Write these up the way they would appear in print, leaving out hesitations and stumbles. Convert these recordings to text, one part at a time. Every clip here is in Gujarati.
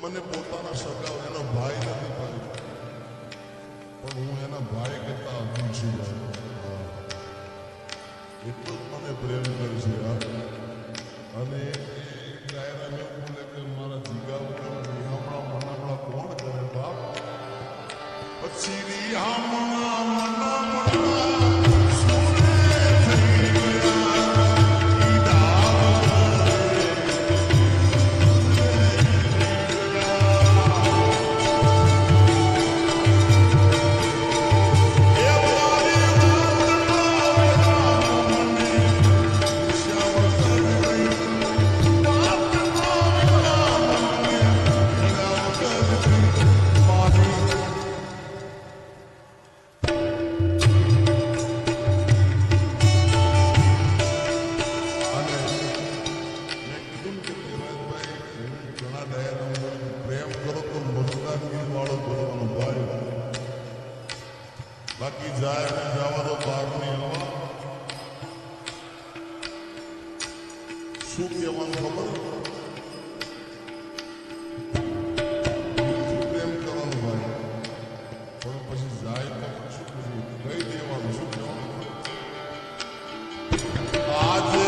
મને પોતાના સગા એનો ભાઈ નથી પાડ્યો, પણ હું એના ભાઈ કરતા અધીન છું. એટલું જ મને પ્રેમ કરશે. અને ડાયરા મેં બોલે કે મારા જીગા હમણાં મનામણા કોણ કરે બાપ? પછી રિહામણા મનામણા બાકી જાય ને જવાનો બહારની હવા. શું કહેવાનું ખબર? પ્રેમ કરવાનું ભાઈ, પણ પછી જાય તો શું કહી દેવાનું? શું કહેવાનું? આજે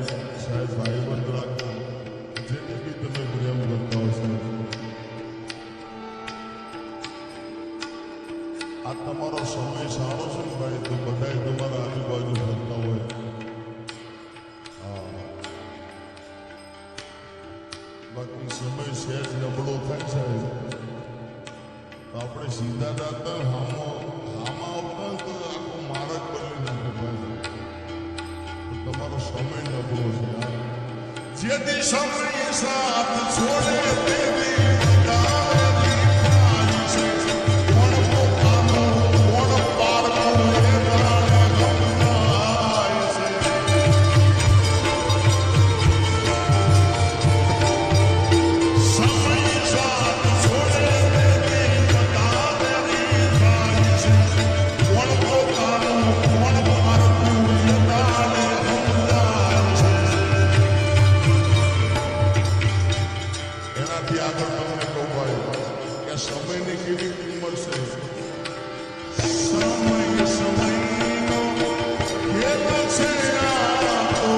સાહેબ ભાઈબંધ રાખો, જેને બી તમે પ્રેમ કરતા હો સાહેબ. આ તમારો સમય સારો છે ને ભાઈ, તો બધાય તમારા આજુબાજુ ફરતા હોય. હા, બાકી સમય સહેજ નબળો થાય સાહેબ, તો આપણે સીધા દાતા આમાં આવતા તો આખો માર્ગ બદલી નાખે ભાઈ. તો તમારો સમય નબળો છે યાર. જેથી સમય સાથ છોડે તેવી સમયની કેવી કિંમત છે. સમયનો ખેલ છે આ તો,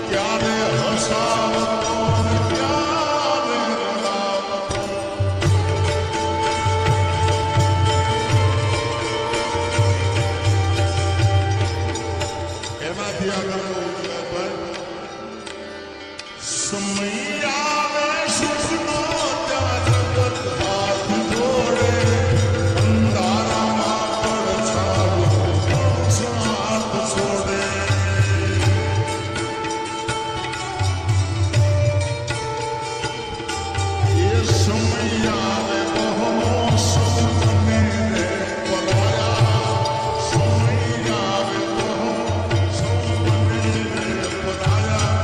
ક્યારે હસાવતો ને ક્યારે રડાવતો. એનાથી આગળ સમય આવે સુખનો ત્યાં જગત હાથ જોડે, અંધારામાં પડછાયો સાથ છોડે. એ સમય આવે બહુ સૌને રે પરાયા, સમય આવે બહુ સૌને રે પરાયા.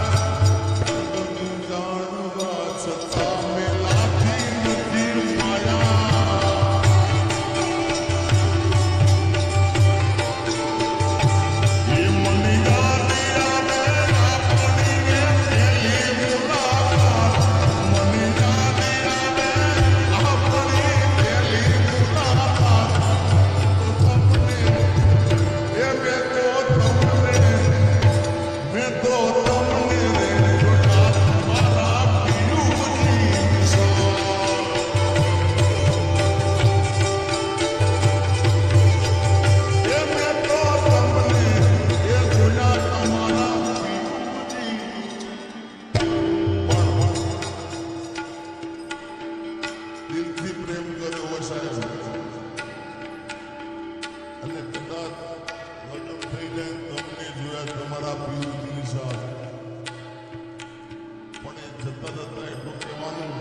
દિલથી પ્રેમ કર્યો હોય સાહેબ, અને કદાચ લગ્ન થઈ જાય તમને જોયા તમારા પ્રિયની સાથે, પણ એ જતા જતા એટલું કહેવાનું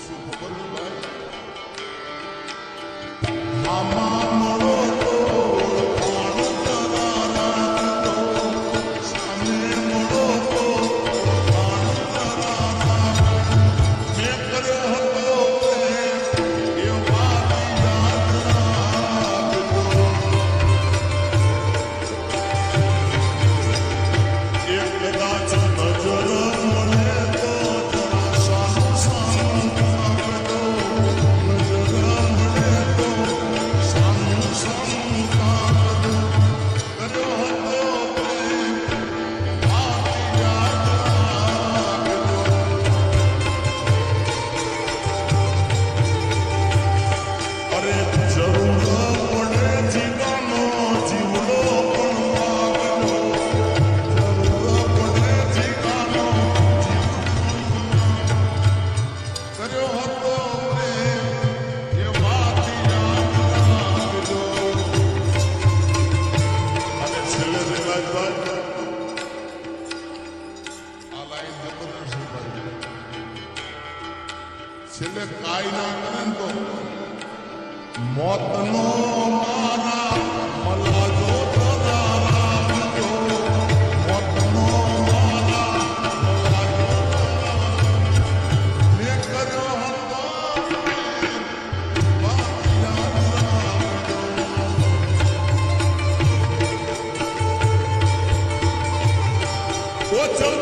શું ખબર છે ભાઈ, આમાં મળો તો ઓળખાણ કરારા, સામે મળો તો ઓળખાણ કરારા. મેં કર્યો હતો છેલ્લે કાઈ ના કરે ને તો મોતનો મારા મલાજો ધરારા બીજો, મોતનો મારા મલાજો મેં કર્યો હતો ઓ ચલ